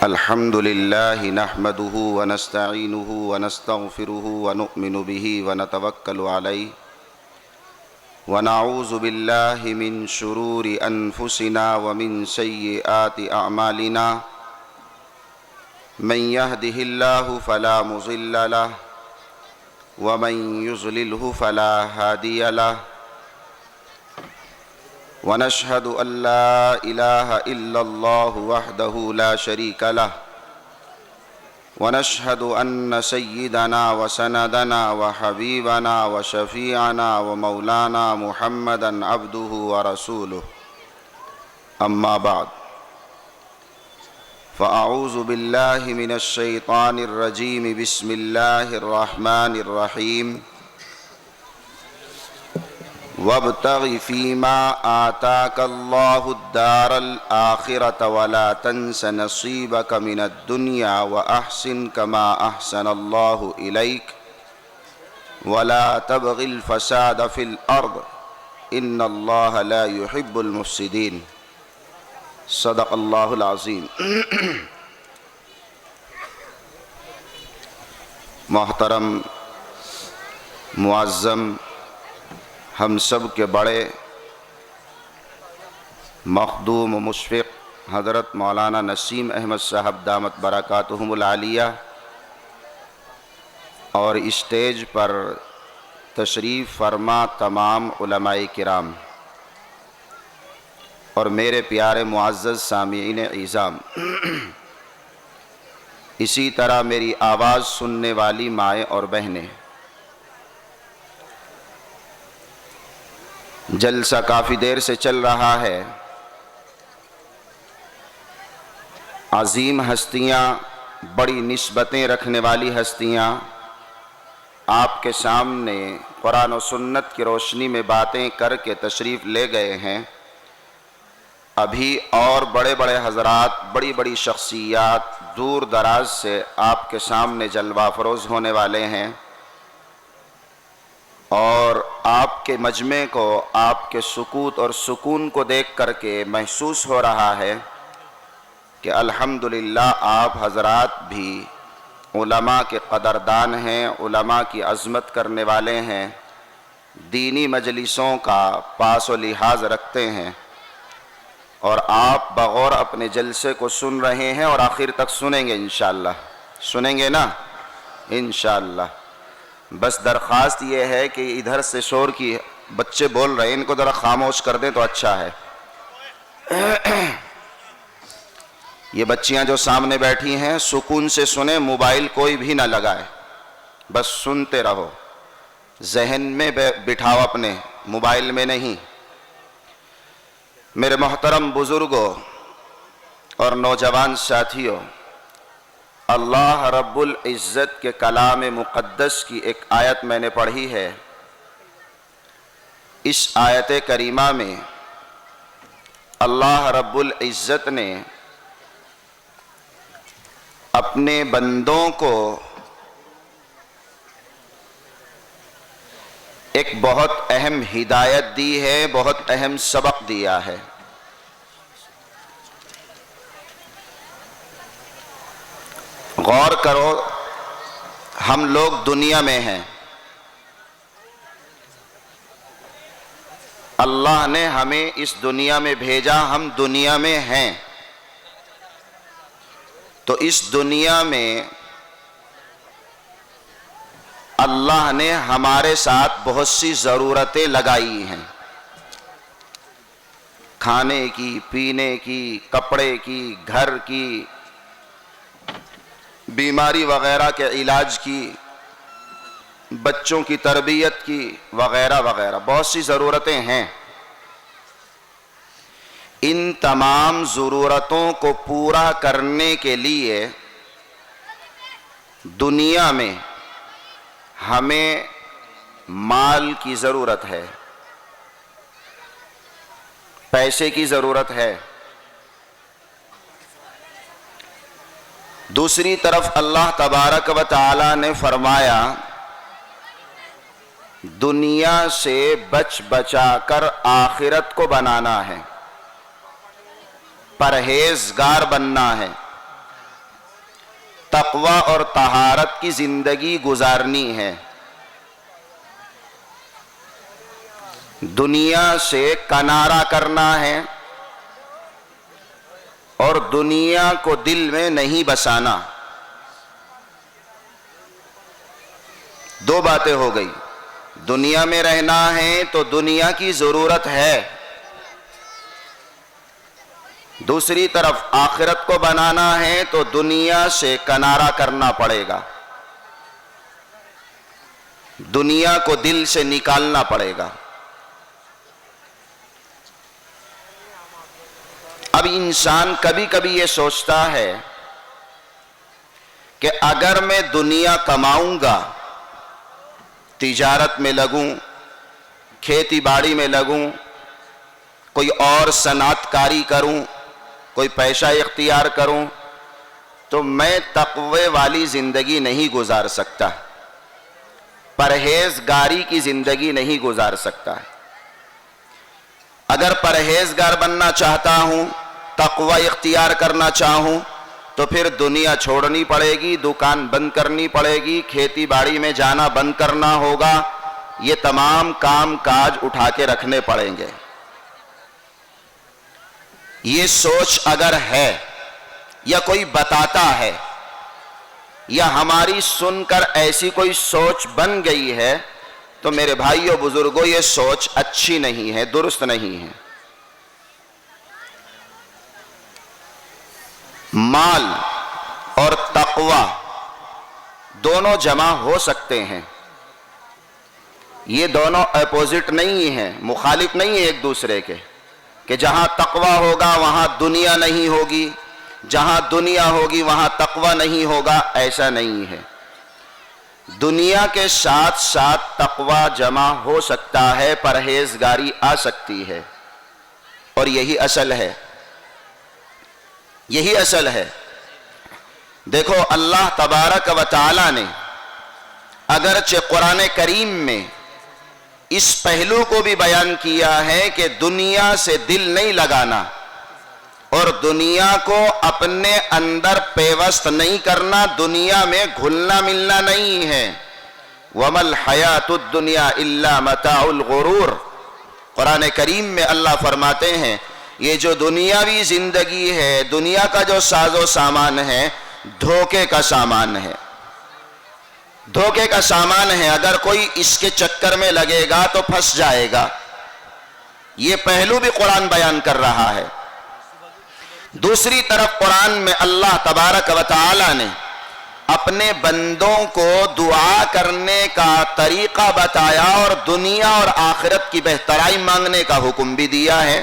الحمد لله نحمده ونستعينه ونستغفره ونؤمن به ونتوكل عليه ونعوذ بالله من شرور أنفسنا ومن سيئات أعمالنا من يهده الله فلا مضل له ومن يضلله فلا هادي له ونشهد أن لا إله إلا الله وحده لا شريك له ونشهد أن سيدنا وسندنا وحبيبنا وشفيعنا ومولانا محمدا عبده ورسوله أما بعد فأعوذ بالله من الشيطان الرجيم بسم الله الرحمن الرحيم وابتغ فيما آتاك الله الدار الآخرة ولا تنس نصيبك من الدنيا وأحسن كما أحسن الله إليك ولا تبغ الفساد في الأرض إن الله لا يحب المفسدين صدق الله العظيم. محترم معظم ہم سب کے بڑے مخدوم و مشفق حضرت مولانا نسیم احمد صاحب دامت برکاتہم العالیہ اور اسٹیج پر تشریف فرما تمام علماء کرام اور میرے پیارے معزز سامعین اعظام، اسی طرح میری آواز سننے والی مائیں اور بہنیں، جلسہ کافی دیر سے چل رہا ہے. عظیم ہستیاں، بڑی نسبتیں رکھنے والی ہستیاں آپ کے سامنے قرآن و سنت کی روشنی میں باتیں کر کے تشریف لے گئے ہیں. ابھی اور بڑے بڑے حضرات، بڑی بڑی شخصیات دور دراز سے آپ کے سامنے جلوہ افروز ہونے والے ہیں، اور آپ کے مجمع کو، آپ کے سکوت اور سکون کو دیکھ کر کے محسوس ہو رہا ہے کہ الحمدللہ آپ حضرات بھی علماء کے قدردان ہیں، علماء کی عظمت کرنے والے ہیں، دینی مجلسوں کا پاس و لحاظ رکھتے ہیں، اور آپ بغور اپنے جلسے کو سن رہے ہیں اور آخر تک سنیں گے انشاءاللہ. سنیں گے نا انشاءاللہ. بس درخواست یہ ہے کہ ادھر سے شور کی بچے بول رہے ہیں، ان کو ذرا خاموش کر دیں تو اچھا ہے. یہ بچیاں جو سامنے بیٹھی ہیں سکون سے سنیں، موبائل کوئی بھی نہ لگائے، بس سنتے رہو، ذہن میں بٹھاؤ اپنے، موبائل میں نہیں. میرے محترم بزرگوں اور نوجوان ساتھیوں، اللہ رب العزت کے کلام مقدس کی ایک آیت میں نے پڑھی ہے. اس آیت کریمہ میں اللہ رب العزت نے اپنے بندوں کو ایک بہت اہم ہدایت دی ہے، بہت اہم سبق دیا ہے. غور کرو، ہم لوگ دنیا میں ہیں، اللہ نے ہمیں اس دنیا میں بھیجا، ہم دنیا میں ہیں. تو اس دنیا میں اللہ نے ہمارے ساتھ بہت سی ضرورتیں لگائی ہیں، کھانے کی، پینے کی، کپڑے کی، گھر کی، بیماری وغیرہ کے علاج کی، بچوں کی تربیت کی، وغیرہ وغیرہ بہت سی ضرورتیں ہیں. ان تمام ضرورتوں کو پورا کرنے کے لیے دنیا میں ہمیں مال کی ضرورت ہے، پیسے کی ضرورت ہے. دوسری طرف اللہ تبارک و تعالی نے فرمایا دنیا سے بچ بچا کر آخرت کو بنانا ہے، پرہیزگار بننا ہے. تقوی اور طہارت کی زندگی گزارنی ہے، دنیا سے کنارہ کرنا ہے اور دنیا کو دل میں نہیں بسانا۔ دو باتیں ہو گئی، دنیا میں رہنا ہے تو دنیا کی ضرورت ہے، دوسری طرف آخرت کو بنانا ہے تو دنیا سے کنارہ کرنا پڑے گا، دنیا کو دل سے نکالنا پڑے گا۔ اب انسان کبھی کبھی یہ سوچتا ہے کہ اگر میں دنیا کماؤں گا، تجارت میں لگوں، کھیتی باڑی میں لگوں، کوئی اور صنعت کاری کروں، کوئی پیشہ اختیار کروں، تو میں تقوی والی زندگی نہیں گزار سکتا، پرہیزگاری کی زندگی نہیں گزار سکتا۔ اگر پرہیزگار بننا چاہتا ہوں، تقوی اختیار کرنا چاہوں، تو پھر دنیا چھوڑنی پڑے گی، دکان بند کرنی پڑے گی، کھیتی باڑی میں جانا بند کرنا ہوگا، یہ تمام کام کاج اٹھا کے رکھنے پڑیں گے۔ یہ سوچ اگر ہے یا کوئی بتاتا ہے یا ہماری سن کر ایسی کوئی سوچ بن گئی ہے تو میرے بھائیوں بزرگوں یہ سوچ اچھی نہیں ہے، درست نہیں ہے۔ مال اور تقوی دونوں جمع ہو سکتے ہیں، یہ دونوں اپوزٹ نہیں ہیں، مخالف نہیں ہیں ایک دوسرے کے، کہ جہاں تقوی ہوگا وہاں دنیا نہیں ہوگی، جہاں دنیا ہوگی وہاں تقوی نہیں ہوگا، ایسا نہیں ہے۔ دنیا کے ساتھ ساتھ تقوی جمع ہو سکتا ہے، پرہیزگاری آ سکتی ہے، اور یہی اصل ہے، یہی اصل ہے۔ دیکھو اللہ تبارک و تعالی نے اگرچہ قرآن کریم میں اس پہلو کو بھی بیان کیا ہے کہ دنیا سے دل نہیں لگانا اور دنیا کو اپنے اندر پیوست نہیں کرنا، دنیا میں گھلنا ملنا نہیں ہے۔ وَمَا الْحَيَاةُ الدُّنْيَا إِلَّا مَتَاعُ الْغُرُورِ، قرآن کریم میں اللہ فرماتے ہیں یہ جو دنیاوی زندگی ہے، دنیا کا جو ساز و سامان ہے، دھوکے کا سامان ہے، دھوکے کا سامان ہے، اگر کوئی اس کے چکر میں لگے گا تو پھنس جائے گا۔ یہ پہلو بھی قرآن بیان کر رہا ہے۔ دوسری طرف قرآن میں اللہ تبارک و تعالی نے اپنے بندوں کو دعا کرنے کا طریقہ بتایا اور دنیا اور آخرت کی بہترائی مانگنے کا حکم بھی دیا ہے۔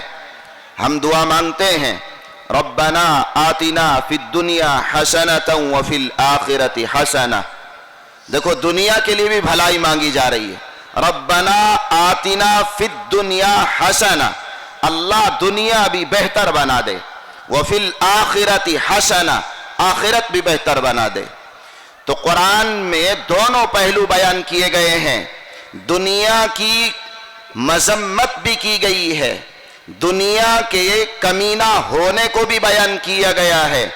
ہم دعا مانگتے ہیں ربنا آتنا فی الدنیا حسنۃ وفی الآخرۃ حسنہ، دیکھو دنیا کے لیے بھی بھلائی مانگی جا رہی ہے، ربنا آتنا فی الدنیا حسنہ، اللہ دنیا بھی بہتر بنا دے، وفی الآخرۃ حسنہ، آخرت بھی بہتر بنا دے۔ تو قرآن میں دونوں پہلو بیان کیے گئے ہیں، دنیا کی مذمت بھی کی گئی ہے، دنیا کے کمینہ ہونے کو بھی بیان کیا گیا ہے،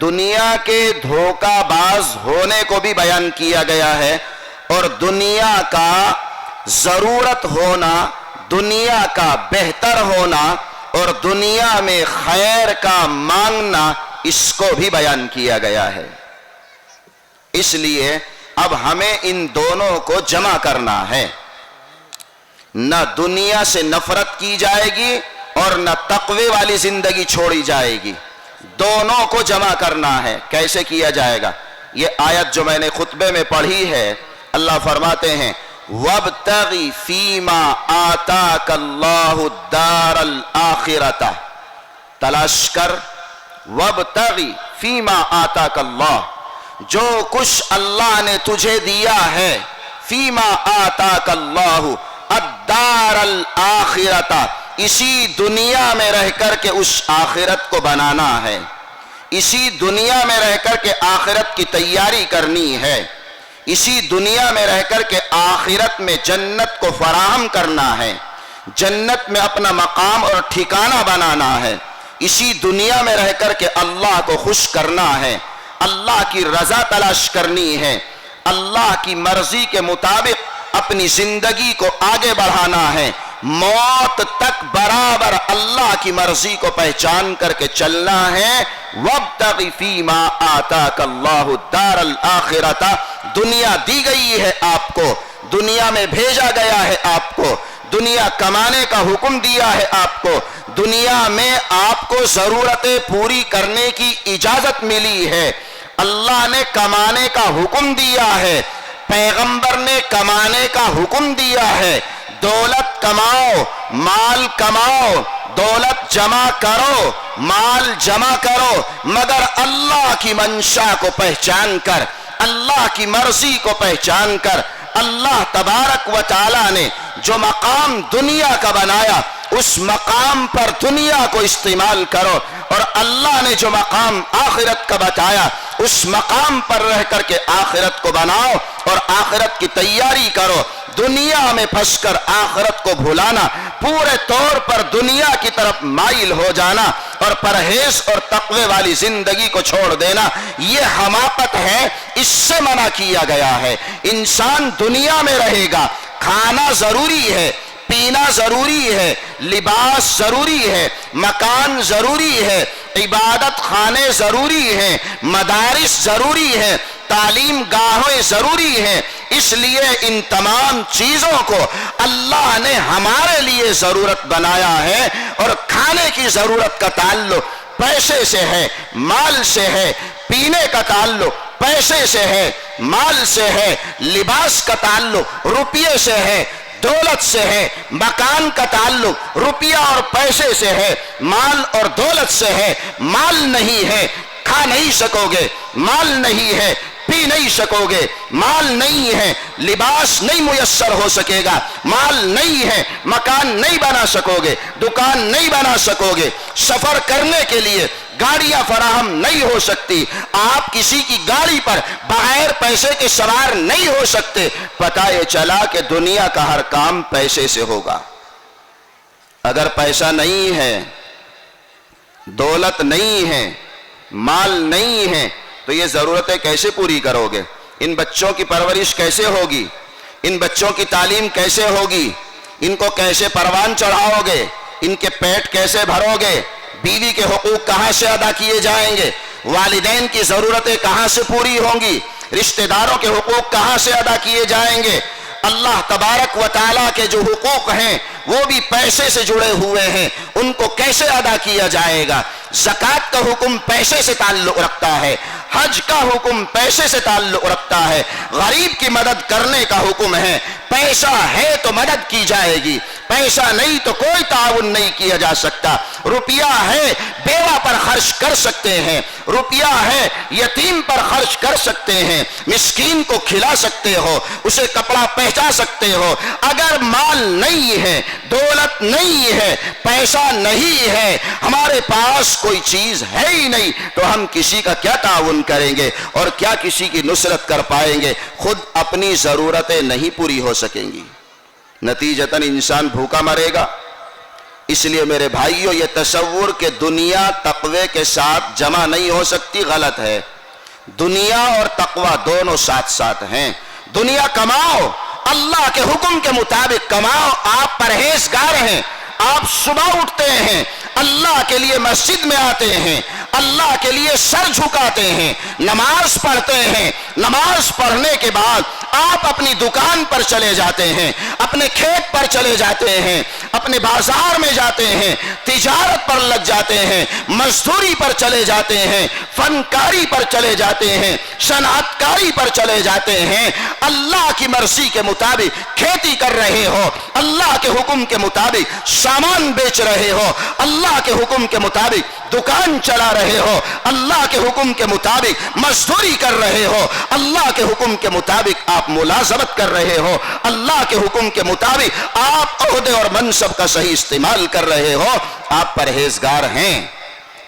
دنیا کے دھوکہ باز ہونے کو بھی بیان کیا گیا ہے، اور دنیا کا ضرورت ہونا، دنیا کا بہتر ہونا اور دنیا میں خیر کا مانگنا، اس کو بھی بیان کیا گیا ہے۔ اس لیے اب ہمیں ان دونوں کو جمع کرنا ہے، نہ دنیا سے نفرت کی جائے گی اور نہ تقوی والی زندگی چھوڑی جائے گی، دونوں کو جمع کرنا ہے۔ کیسے کیا جائے گا؟ یہ آیت جو میں نے خطبے میں پڑھی ہے، اللہ فرماتے ہیں وَابْتَغِ فِي مَا آتَاكَ اللَّهُ الدَّارَ الْآخِرَةَ، تلاش کر، وَابْتَغِ فِي مَا آتَاكَ اللَّهُ، جو کچھ اللہ نے تجھے دیا ہے، فِي مَا آتَاكَ اللَّهُ الدار الآخرۃ، اسی دنیا میں رہ کر کے اس آخرت کو بنانا ہے، اسی دنیا میں رہ کر کے آخرت کی تیاری کرنی ہے، اسی دنیا میں رہ کر کے آخرت میں جنت کو فراہم کرنا ہے، جنت میں اپنا مقام اور ٹھکانہ بنانا ہے، اسی دنیا میں رہ کر کے اللہ کو خوش کرنا ہے، اللہ کی رضا تلاش کرنی ہے، اللہ کی مرضی کے مطابق اپنی زندگی کو آگے بڑھانا ہے، موت تک برابر اللہ کی مرضی کو پہچان کر کے چلنا ہے۔ وَابْتَغِ فِي مَا آتَاكَ اللَّهُ الدَّارَ الْآخِرَةَ، دنیا دی گئی ہے آپ کو، دنیا میں بھیجا گیا ہے آپ کو، دنیا کمانے کا حکم دیا ہے آپ کو، دنیا میں آپ کو ضرورتیں پوری کرنے کی اجازت ملی ہے، اللہ نے کمانے کا حکم دیا ہے، پیغمبر نے کمانے کا حکم دیا ہے، دولت کماؤ، مال کماؤ، دولت جمع کرو، مال جمع کرو، مگر اللہ کی منشا کو پہچان کر، اللہ کی مرضی کو پہچان کر، اللہ تبارک و تعالی نے جو مقام دنیا کا بنایا اس مقام پر دنیا کو استعمال کرو، اور اللہ نے جو مقام آخرت کا بتایا اس مقام پر رہ کر کے آخرت کو بناؤ اور آخرت کی تیاری کرو۔ دنیا میں پھنس کر آخرت کو بھولانا، پورے طور پر دنیا کی طرف مائل ہو جانا اور پرہیز اور تقوی والی زندگی کو چھوڑ دینا، یہ حماقت ہے، اس سے منع کیا گیا ہے۔ انسان دنیا میں رہے گا، کھانا ضروری ہے، پینا ضروری ہے، لباس ضروری ہے، مکان ضروری ہے، عبادت خانے ضروری ہیں، مدارس ضروری ہیں، تعلیم گاہیں ضروری ہیں، اس لیے ان تمام چیزوں کو اللہ نے ہمارے لیے ضرورت بنایا ہے، اور کھانے کی ضرورت کا تعلق پیسے سے ہے، مال سے ہے، پینے کا تعلق پیسے سے ہے، مال سے ہے، لباس کا تعلق روپیے سے ہے، دولت سے ہے، مکان کا تعلق روپیہ اور پیسے سے ہے، مال اور دولت سے ہے۔ مال نہیں ہے کھا نہیں سکو گے، مال نہیں ہے پی نہیں سکو گے، مال نہیں ہے لباس نہیں میسر ہو سکے گا، مال نہیں ہے مکان نہیں بنا سکو گے، دکان نہیں بنا سکو گے، سفر کرنے کے لیے گاڑیاں فراہم نہیں ہو سکتی، آپ کسی کی گاڑی پر بغیر پیسے کے سوار نہیں ہو سکتے۔ پتہ یہ چلا کہ دنیا کا ہر کام پیسے سے ہوگا۔ اگر پیسہ نہیں ہے، دولت نہیں ہے، مال نہیں ہے، تو یہ ضرورتیں کیسے پوری کرو گے؟ ان بچوں کی پرورش کیسے ہوگی؟ ان بچوں کی تعلیم کیسے ہوگی؟ ان کو کیسے پروان چڑھاؤ گے؟ ان کے پیٹ کیسے بھرو گے؟ بیوی کے حقوق کہاں سے ادا کیے جائیں گے؟ والدین کی ضرورتیں کہاں سے پوری ہوں گی؟ رشتہ داروں کے حقوق کہاں سے ادا کیے جائیں گے؟ اللہ تبارک و تعالیٰ کے جو حقوق ہیں وہ بھی پیسے سے جڑے ہوئے ہیں، ان کو کیسے ادا کیا جائے گا؟ زکوٰۃ کا حکم پیسے سے تعلق رکھتا ہے، حج کا حکم پیسے سے تعلق رکھتا ہے، غریب کی مدد کرنے کا حکم ہے، پیسہ ہے تو مدد کی جائے گی، پیسہ نہیں تو کوئی تعاون نہیں کیا جا سکتا۔ روپیہ ہے بیوہ پر خرچ کر سکتے ہیں، روپیہ ہے یتیم پر خرچ کر سکتے ہیں، مسکین کو کھلا سکتے ہو، اسے کپڑا پہنچا سکتے ہو۔ اگر مال نہیں ہے، دولت نہیں ہے، پیسہ نہیں ہے، ہمارے پاس کوئی چیز ہے ہی نہیں، تو ہم کسی کا کیا تعاون کریں گے اور کیا کسی کی نصرت کر پائیں گے؟ خود اپنی ضرورتیں نہیں پوری ہو سکیں گی، نتیجتاً انسان بھوکا مرے گا۔ اس لیے میرے بھائیوں، یہ تصور کہ دنیا تقوی کے ساتھ جمع نہیں ہو سکتی غلط ہے۔ دنیا اور تقوی دونوں ساتھ ساتھ ہیں۔ دنیا کماؤ، اللہ کے حکم کے مطابق کماؤ۔ آپ پرہیزگار ہیں، آپ صبح اٹھتے ہیں، اللہ کے لیے مسجد میں آتے ہیں، اللہ کے لیے سر جھکاتے ہیں، نماز پڑھتے ہیں، نماز پڑھنے کے بعد آپ اپنی دکان پر چلے جاتے ہیں، اپنے کھیت پر چلے جاتے ہیں، اپنے بازار میں جاتے ہیں، تجارت پر لگ جاتے ہیں، مزدوری پر چلے جاتے ہیں، فنکاری پر چلے جاتے ہیں، صنعت کاری پر چلے جاتے ہیں۔ اللہ کی مرضی کے مطابق کھیتی کر رہے ہو، اللہ کے حکم کے مطابق سامان بیچ رہے ہو، اللہ کے حکم کے مطابق دکان چلا رہے ہو، اللہ کے حکم کے مطابق مزدوری کر رہے ہو، اللہ کے حکم کے مطابق آپ ملازمت کر رہے ہو، اللہ کے حکم کے مطابق آپ عہدے اور منصب کا صحیح استعمال کر رہے ہو، آپ پرہیزگار ہیں،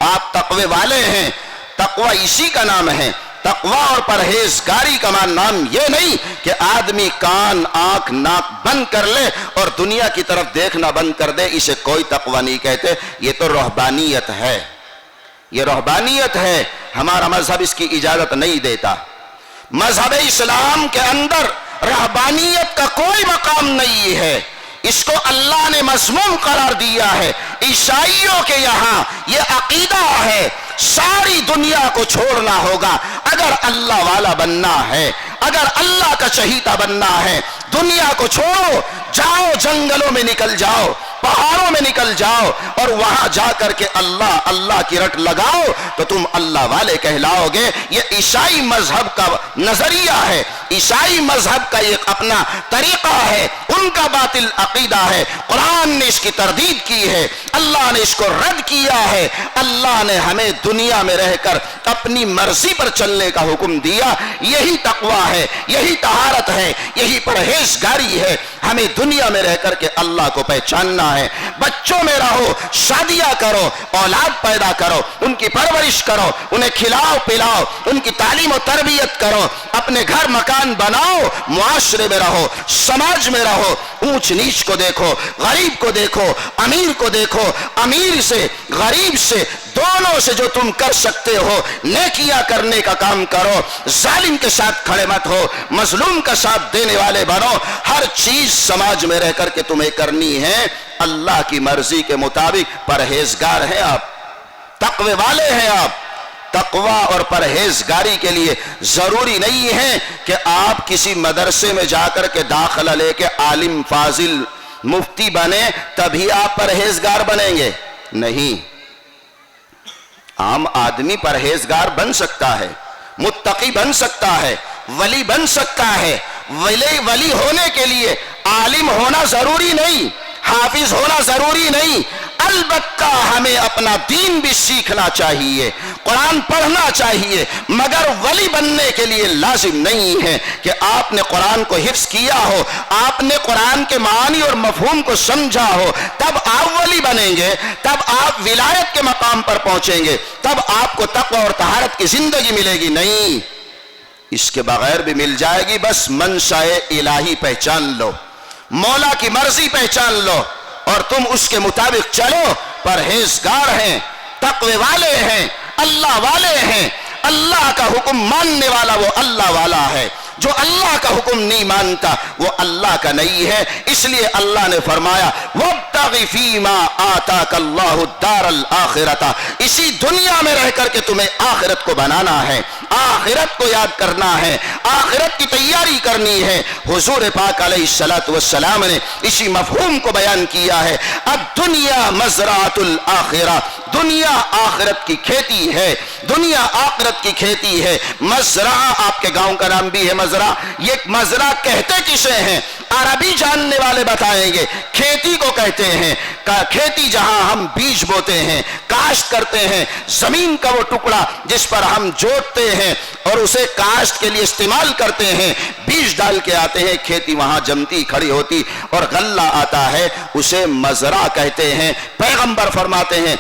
آپ تقوی والے ہیں۔ تقوی اسی کا نام ہے۔ تقوی اور پرہیزگاری کا نام یہ نہیں کہ آدمی کان آنکھ ناک بند کر لے اور دنیا کی طرف دیکھنا بند کر دے، اسے کوئی تقوی نہیں کہتے۔ یہ تو رہبانیت ہے، ये रहबानियत है, हमारा मजहब इसकी इजाजत नहीं देता। मजहब इस्लाम के अंदर रहबानियत का कोई मकाम नहीं है, इसको अल्लाह ने मज़मूम करार दिया है। ईसाइयों के यहाँ ये अकीदा है, सारी दुनिया को छोड़ना होगा अगर अल्लाह वाला बनना है, अगर अल्लाह का चहीता बनना है। दुनिया को छोड़ो, जाओ जंगलों में निकल जाओ, पहाड़ों में निकल जाओ और वहां जाकर के अल्लाह अल्लाह की रट लगाओ तो तुम अल्लाह वाले कहलाओगे। ये ईसाई मजहब का नजरिया है, ईसाई मजहब का एक अपना तरीका है, उनका बातिल अकीदा है। कुरान ने इसकी तरदीद की है, अल्लाह ने इसको रद्द किया है। अल्लाह ने हमें दुनिया में रहकर अपनी मर्जी पर चलने का हुक्म दिया। यही तकवा है, यही तहारत है, यही परहेजगारी है। हमें दुनिया में रहकर के अल्लाह को पहचानना है। बच्चों में रहो, शादियां करो, औलाद पैदा करो, उनकी परवरिश करो, उन्हें खिलाओ पिलाओ, उनकी तालीम और तरबियत करो, अपने घर मकान बनाओ, मुआशरे में रहो, समाज में रहो। ऊंच नीच को देखो, गरीब को देखो, अमीर को देखो, अमीर से गरीब से दोनों से जो तुम कर सकते हो नेकियां करने का काम करो। जालिम के साथ खड़े मत हो, मजलूम का साथ देने वाले बनो। हर चीज समाज में रह करके तुम्हें करनी है अल्लाह की मर्जी के मुताबिक। परहेजगार हैं आप, तकवे वाले हैं आप। तकवा और परहेजगारी के लिए जरूरी नहीं है कि आप किसी मदरसे में जाकर के दाखिला लेके आलिम फाजिल मुफ्ती बने तभी आप परहेजगार बनेंगे, नहीं। आम आदमी परहेजगार बन सकता है, मुत्तकी बन सकता है, वली बन सकता है। वली होने के लिए आलिम होना जरूरी नहीं, हाफिज होना जरूरी नहीं। अलबत्ता हमें अपना दीन भी सीखना चाहिए, कुरान पढ़ना चाहिए, मगर वली बनने के लिए लाजिम नहीं है कि आपने कुरान को हिफ्ज किया हो, आपने कुरान के मानी और मफहूम को समझा हो, तब आप वली बनेंगे, तब आप विलायत के मकाम पर पहुंचेंगे, तब आपको तक़वा और तहारत की जिंदगी मिलेगी। नहीं, इसके बगैर भी मिल जाएगी। बस मंशाए इलाही पहचान लो, मौला की मर्जी पहचान लो और तुम उसके मुताबिक चलो। परहेजगार हैं, तक़वे वाले हैं, अल्लाह वाले हैं। अल्लाह का हुक्म मानने वाला वो अल्लाह वाला है, जो अल्लाह का हुक्म नहीं मानता वो अल्लाह का नहीं है। इसलिए अल्लाह ने फरमाया वब्तगी फीमा आताकल्लाहु दारल आखिरता, इसी दुनिया में रह करके तुम्हें आखिरत को बनाना है, आखिरत को याद करना है, आखिरत की तैयारी करनी है। हुजूर पाक अलैहिस्सलातु वस्सलाम ने इसी मफहूम को बयान किया है। अब दुनिया मज़राअतुल आखिरा, दुनिया आखिरत की खेती है, दुनिया आखिरत की खेती है। मज़रा आपके गांव का नाम भी है मज़रा। ये मज़रा कहते किसे हैं? अरबी जानने वाले बताएंगे, खेती को कहते हैं। खेती जहां हम बीज बोते हैं, काश्त करते हैं, जमीन का वो टुकड़ा जिस पर हम जोतते हैं और उसे काश्त के लिए इस्तेमाल करते हैं, बीज डाल के आते हैं, खेती वहां जमती खड़ी होती और गल्ला आता है, उसे मज़रा कहते हैं। पैगंबर फरमाते हैं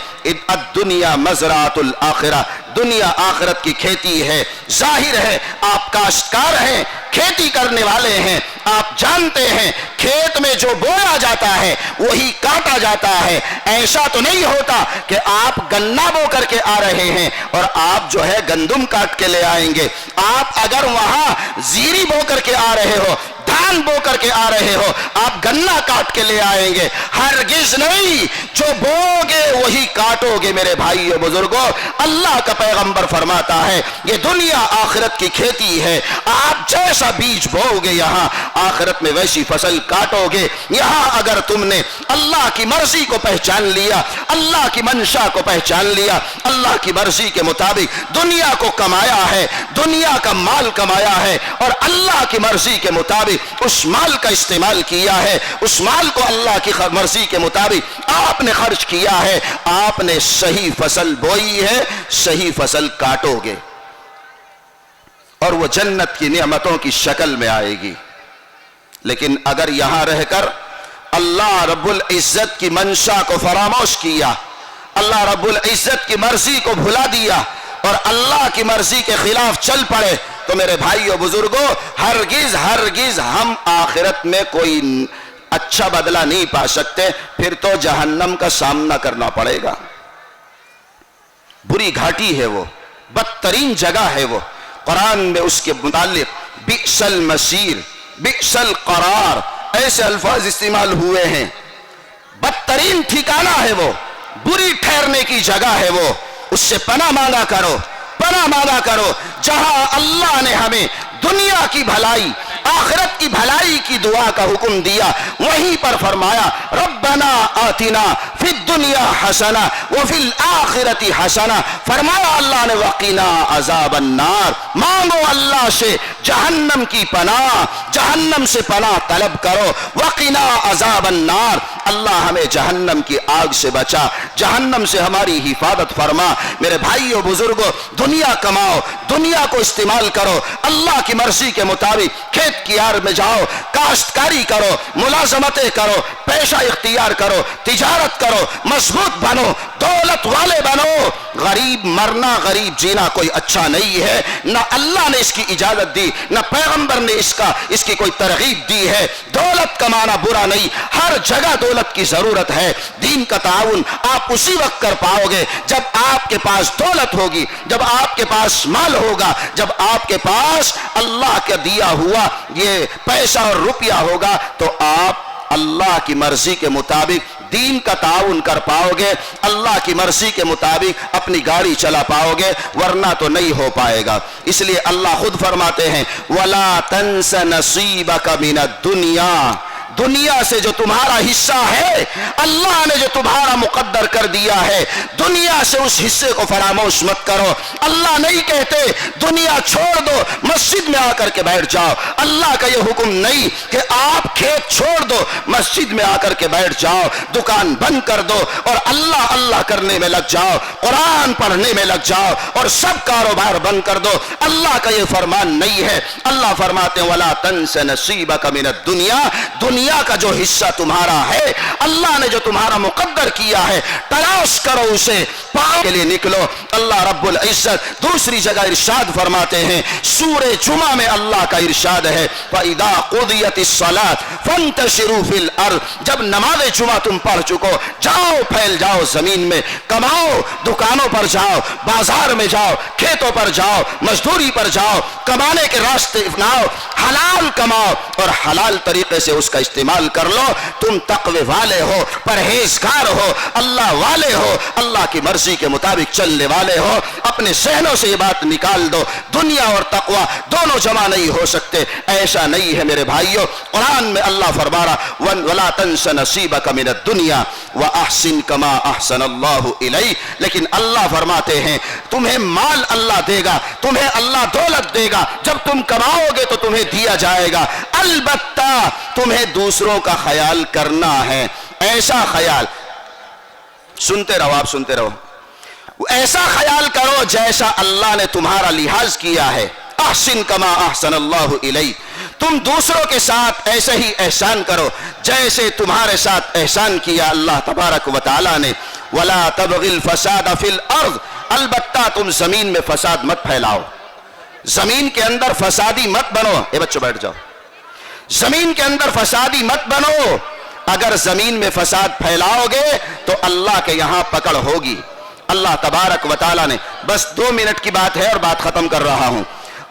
दुनिया मज़राअतुल आखिरा, दुनिया आखिरत की खेती है। जाहिर है आप काश्तकार हैं, खेती करने वाले हैं, आप जानते हैं खेत में जो बोया जाता है वही काटा जाता है। ऐसा तो नहीं होता कि आप गन्ना बो करके आ रहे हैं और आप जो है गंदुम काट के ले आएंगे। आप अगर वहां जीरी बो करके आ रहे हो, धान बो करके आ रहे हो, आप गन्ना काट के ले आएंगे। हरगिज नहीं, जो बोगे वही काटोगे मेरे भाइयों बुजुर्गों। अल्लाह का पैगंबर फरमाता है ये दुनिया आखिरत की खेती है। आप जैसा बीज बोओगे यहाँ आखिरत में वैसी फसल काटोगे। यहाँ अगर तुमने अल्लाह की मर्जी को पहचान लिया, अल्लाह की मंशा को पहचान लिया, अल्लाह की मर्जी के मुताबिक दुनिया को कमाया है, दुनिया का माल कमाया है और अल्लाह की मर्जी के मुताबिक उस माल का इस्तेमाल किया है, उस माल को अल्लाह की मर्जी के मुताबिक आपने खर्च किया है, आपने सही फसल बोई है, सही फसल काटोगे और वो जन्नत की नेमतों की शक्ल में आएगी। लेकिन अगर यहां रहकर अल्लाह रब्बुल इज्जत की मंशा को फरामोश किया, अल्लाह रब्बुल इज्जत की मर्जी को भुला दिया और अल्लाह की मर्जी के खिलाफ चल पड़े, तो मेरे भाइयों बुजुर्गों, हरगिज हरगिज हम आखिरत में कोई अच्छा बदला नहीं पा सकते। फिर तो जहन्नम का सामना करना पड़ेगा। बुरी घाटी है वो, बदतरीन जगह है वो। कुरान में उसके मुतालिक बिसल मसीर, बिसल करार, ऐसे अल्फाज इस्तेमाल हुए हैं। बदतरीन ठिकाना है वो, बुरी ठहरने की जगह है वो। उससे पनाह मांगा करो, पनाह मांगा करो। जहां अल्लाह ने हमें दुनिया की भलाई, आखिरत की भलाई की दुआ का हुक्म दिया, वहीं पर फरमाया रब्बना आतिना फिद दुनिया हसना व फिल आखिरती हसना। फरमाया अल्लाह ने वकीना अजाबन नार, मांगो अल्लाह से जहन्नम की पनाह, जहन्नम से पनाह तलब करो। वकीना अजाबन नार, अल्लाह हमें जहन्नम की आग से बचा, जहन्नम से हमारी हिफाजत फरमा। मेरे भाइयों बुजुर्गों, दुनिया कमाओ, दुनिया को इस्तेमाल करो, अल्लाह की मर्जी के मुताबिक खेत कियार में जाओ, काश्तकारी करो, मुलाजमतें करो, पेशा इख्तियार करो, तिजारत करो, मजबूत बनो, दौलत वाले बनो। गरीब मरना, गरीब जीना कोई अच्छा नहीं है। ना अल्लाह ने इसकी इजाजत दी, ना पैगंबर ने इसकी कोई तरगीब दी है। दौलत कमाना बुरा नहीं, हर जगह दौलत की जरूरत है। दीन का ताउन आप उसी वक्त कर पाओगे जब आपके पास दौलत होगी, जब आपके पास माल होगा, जब आपके पास अल्लाह का दिया हुआ ये पैसा और रुपया होगा, तो आप अल्लाह की मर्जी के मुताबिक दीन का ताउन कर पाओगे, अल्लाह की मर्जी के मुताबिक अपनी गाड़ी चला पाओगे, वरना तो नहीं हो पाएगा। इसलिए अल्लाह खुद फरमाते हैं वला तंस नसीबका मिनद दुनिया, दुनिया से जो तुम्हारा हिस्सा है, अल्लाह ने जो तुम्हारा मुकद्दर कर दिया है, दुनिया से उस हिस्से को फरामोश मत करो। अल्लाह नहीं कहते दुनिया छोड़ दो, मस्जिद में आकर के बैठ जाओ। अल्लाह का यह हुक्म नहीं कि आप खेत छोड़ दो, मस्जिद में आकर के बैठ जाओ, दुकान बंद कर दो और अल्लाह अल्लाह करने में लग जाओ, कुरान पढ़ने में लग जाओ और सब कारोबार बंद कर दो। अल्लाह का यह फरमान नहीं है। अल्लाह फरमाते हैं वला तंस नसीबका मिनद दुनिया, दुनिया का जो हिस्सा तुम्हारा है, अल्लाह ने जो तुम्हारा मुकद्दर किया है, तलाश करो उसे, पाने के लिए निकलो। अल्लाह रब्बुल इज्जत दूसरी जगह इरशाद फरमाते हैं, सूरे जुमा में अल्लाह का इरशाद है फइदा कुदियतिस सलात फंतशिरू फिल अर्द, जब नमाज जुमा तुम पढ़ चुको, जाओ फैल जाओ जमीन में, कमाओ, दुकानों पर जाओ, बाजार में जाओ, खेतों पर जाओ, मजदूरी पर जाओ, कमाने के रास्ते अपनाओ, हलाल कमाओ और हलाल तरीके से उसका इस्तेमाल कर लो। तुम तकवे वाले हो, परहेजगार हो, अल्लाह वाले हो, अल्लाह की मर्जी के मुताबिक चलने वाले हो। अपने सहनों से ये बात निकाल दो, दुनिया और तकवा दोनों जमा नहीं हो सकते, ऐसा नहीं है मेरे भाइयों। कुरान में अल्लाह फरमाया वला तंस नसीबका मिनद दुनिया व अहसिन कमा अहसनल्लाहु इलैक, लेकिन अल्लाह फरमाते हैं तुम्हें माल अल्लाह देगा, तुम्हें अल्लाह दौलत देगा, जब तुम कमाओगे तो तुम्हें दिया जाएगा, अलबत्ता तुम्हें दूसरों का ख्याल करना है। ऐसा ख्याल, सुनते रहो आप, सुनते रहो, ऐसा ख्याल करो जैसा अल्लाह ने तुम्हारा लिहाज किया है। अहसिन कमा अहसनल्लाहु इलैक, तुम दूसरों के साथ ऐसे ही एहसान करो जैसे तुम्हारे साथ एहसान किया अल्लाह तबारक व तआला ने। वला तबगिल फसाद फिल अर्द, अलबत्ता तुम जमीन में फसाद मत फैलाओ, जमीन के अंदर फसादी मत बनो। ए बच्चों बैठ जाओ, जमीन के अंदर फसादी मत बनो। अगर जमीन में फसाद फैलाओगे तो अल्लाह के यहां पकड़ होगी। अल्लाह तबारक व तआला ने, बस 2 मिनट की बात है और बात खत्म कर रहा हूं।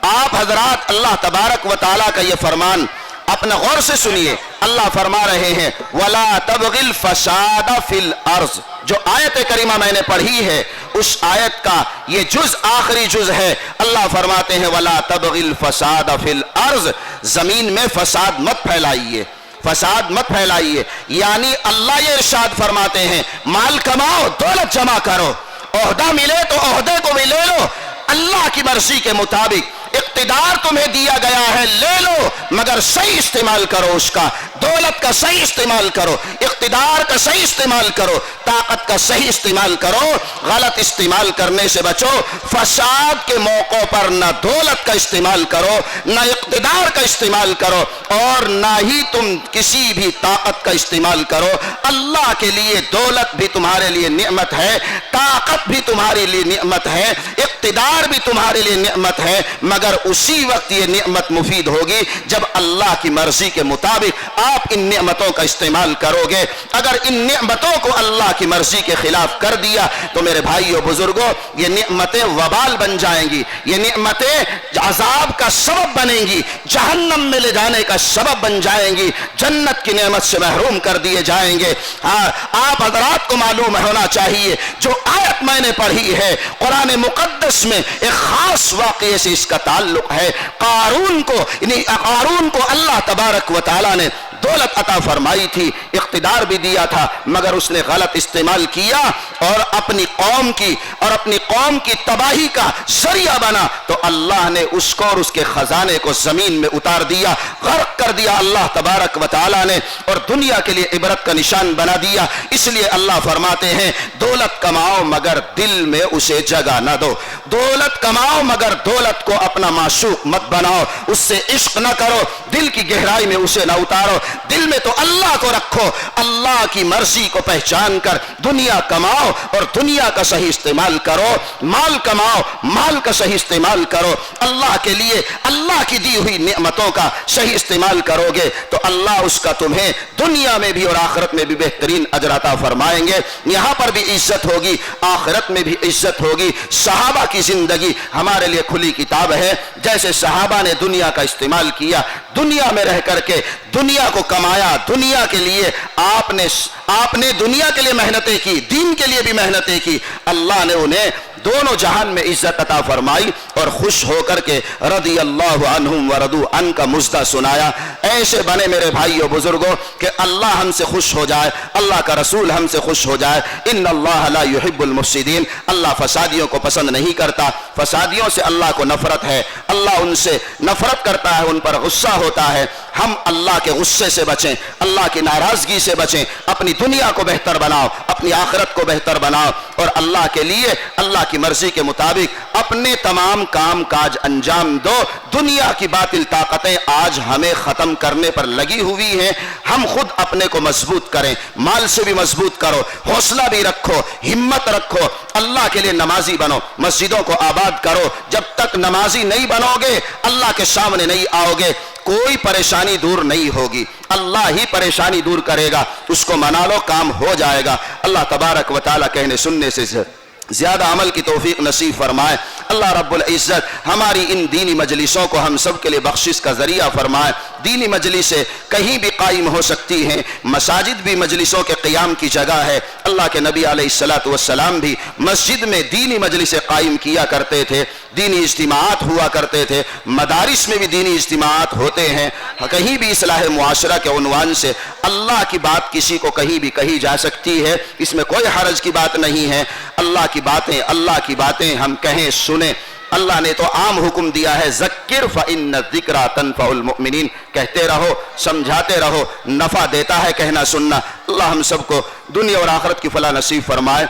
आप हजरात अल्लाह तबारक व तआला का यह फरमान अपना गौर से सुनिए। अल्लाह फरमा रहे हैं वला तबगिल फसाद फिल अर्ज, जो आयत करीमा मैंने पढ़ी है उस आयत का ये जुज आखिरी जुज है। अल्लाह फरमाते हैं वला तबगिल फसाद फिल अर्ज, जमीन में फसाद मत फैलाइए, फसाद मत फैलाइए। यानी अल्लाह ये इरशाद फरमाते हैं माल कमाओ, दौलत जमा करो, ओहदा मिले तो ओहदे को भी ले लो, अल्लाह की मर्जी के मुताबिक। इख्तिदार तुम्हें दिया गया है, ले लो, मगर सही इस्तेमाल करो उसका, दौलत का सही इस्तेमाल करो, इख्तिदार का सही इस्तेमाल करो, ताकत का सही इस्तेमाल करो। गलत इस्तेमाल करने से बचो। फसाद के मौकों पर न दौलत का इस्तेमाल करो, न इख्तिदार का इस्तेमाल करो और न ही तुम किसी भी ताकत का इस्तेमाल करो। अल्लाह के लिए दौलत भी तुम्हारे लिए नियमत है, ताकत भी तुम्हारे लिए नियमत है, इख्तिदार भी तुम्हारे लिए नियमत है, मगर उसी वक्त ये नेमत मुफीद होगी जब अल्लाह की मर्जी के मुताबिक आप इन नेमतों का इस्तेमाल करोगे। अगर इन नेमतों को अल्लाह की मर्जी के खिलाफ कर दिया तो मेरे भाइयों बुजुर्गों, ये नेमतें वबाल बन जाएंगी, ये नेमतें अजाब का सबब बनेंगी, जहन्नम में ले जाने का सबब बन जाएंगी, जन्नत की नेमत से महरूम कर दिए जाएंगे। हाँ, आप हजरात को मालूम होना चाहिए, जो आयत मैंने पढ़ी है कुरान मुकद्दस में एक खास वाक़ये से इसका ताल्लुक है। कारून को अल्लाह तबारक व तआला ने दौलत अता फरमाई थी, इख्तिदार भी दिया था, मगर उसने गलत इस्तेमाल किया और अपनी कौम की तबाही का जरिया बना, तो अल्लाह ने उसको और उसके खजाने को जमीन में उतार दिया, गर्क कर दिया अल्लाह तबारक व तआला ने, और दुनिया के लिए इबरत का निशान बना दिया। इसलिए अल्लाह फरमाते हैं, दौलत कमाओ मगर दिल में उसे जगह न दो। दौलत कमाओ मगर दौलत को अपना माशूक मत बनाओ, उससे इश्क न करो, दिल की गहराई में उसे न उतारो। दिल में तो अल्लाह को रखो, अल्लाह की मर्जी को पहचान कर दुनिया कमाओ और दुनिया का सही इस्तेमाल करो, माल कमाओ, माल का सही इस्तेमाल करो, अल्लाह के लिए अल्लाह की दी हुई नेमतों का सही इस्तेमाल करोगे तो अल्लाह उसका तुम्हें दुनिया में भी और आखिरत में भी बेहतरीन अजर अता फरमाएंगे। यहाँ पर भी इज्जत होगी, आखिरत में भी इज्जत होगी। सहाबा की जिंदगी हमारे लिए खुली किताब है। जैसे सहाबा ने दुनिया का इस्तेमाल किया, दुनिया में रह करके दुनिया को कमाया, दुनिया के लिए आपने दुनिया के लिए मेहनतें की, दीन के लिए भी मेहनतें की, अल्लाह ने उन्हें दोनों जहान में इज्जत अता फरमाई और खुश होकर के रदी अल्लाह अन्हुम व रदू अन का मुजदा सुनाया। ऐसे बने मेरे भाइयों बुजुर्गों कि अल्लाह हमसे खुश हो जाए, अल्लाह का रसूल हमसे खुश हो जाए। इन्नल्लाह ला युहिब्बुल मुफसिदीन, अल्लाह फसादियों को पसंद नहीं करता, फसादियों से अल्लाह को नफरत है, अल्लाह उनसे नफरत करता है, उन पर गुस्सा होता है। हम अल्लाह के गुस्से से बचें, अल्लाह की नाराजगी से बचें, अपनी दुनिया को बेहतर बनाओ, अपनी आखिरत को बेहतर बनाओ और अल्लाह के लिए अल्लाह की मर्जी के मुताबिक अपने तमाम काम काज अंजाम दो। दुनिया की बातिल ताकतें आज हमें खत्म करने पर लगी हुई हैं, हम खुद अपने को मजबूत करें, माल से भी मजबूत करो, हौसला भी रखो, हिम्मत रखो, अल्लाह के लिए नमाजी बनो, मस्जिदों को आबाद करो। जब तक नमाजी नहीं बनोगे, अल्लाह के सामने नहीं आओगे, कोई परेशानी दूर नहीं होगी, अल्लाह ही परेशानी दूर करेगा। उसको मना लो, काम हो जाएगा। अल्लाह तबारक व तआला कहने सुनने से ज्यादा अमल की तौफीक नसीब फरमाए। अल्लाह रब्बुल इज्जत हमारी इन दीनी मजलिसों को हम सब के लिए बख्शिश का जरिया फरमाए। दीनी मजलिसें कहीं भी कायम हो सकती हैं, मसाजिद भी मजलिसों के क़याम की जगह है। अल्लाह के नबी अलैहिस्सलातु वस्सलाम भी मस्जिद में दीनी मजलिसें कायम किया करते थे, दीनी इज्तिमाआत हुआ करते थे, मदारिस में भी दीनी इज्तिमाआत होते हैं। कहीं भी इस्लाह मुआशरा के उन्वान से अल्लाह की बात किसी को कहीं भी कही जा सकती है, इसमें कोई हरज की बात नहीं है। अल्लाह की बातें हम कहें सुने। अल्लाह ने तो आम हुक्म दिया है, ज़क्किर फ़इन्न ज़िक्रा तनफ़उल मुमिनीन, कहते रहो, समझाते रहो, नफ़ा देता है कहना सुनना। अल्लाह हम सबको दुनिया और आखिरत की फलाह नसीब फरमाए।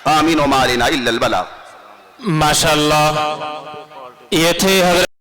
आमीन व मा अलैना इल्लल बलाग। माशाअल्लाह, ये थे हज़रत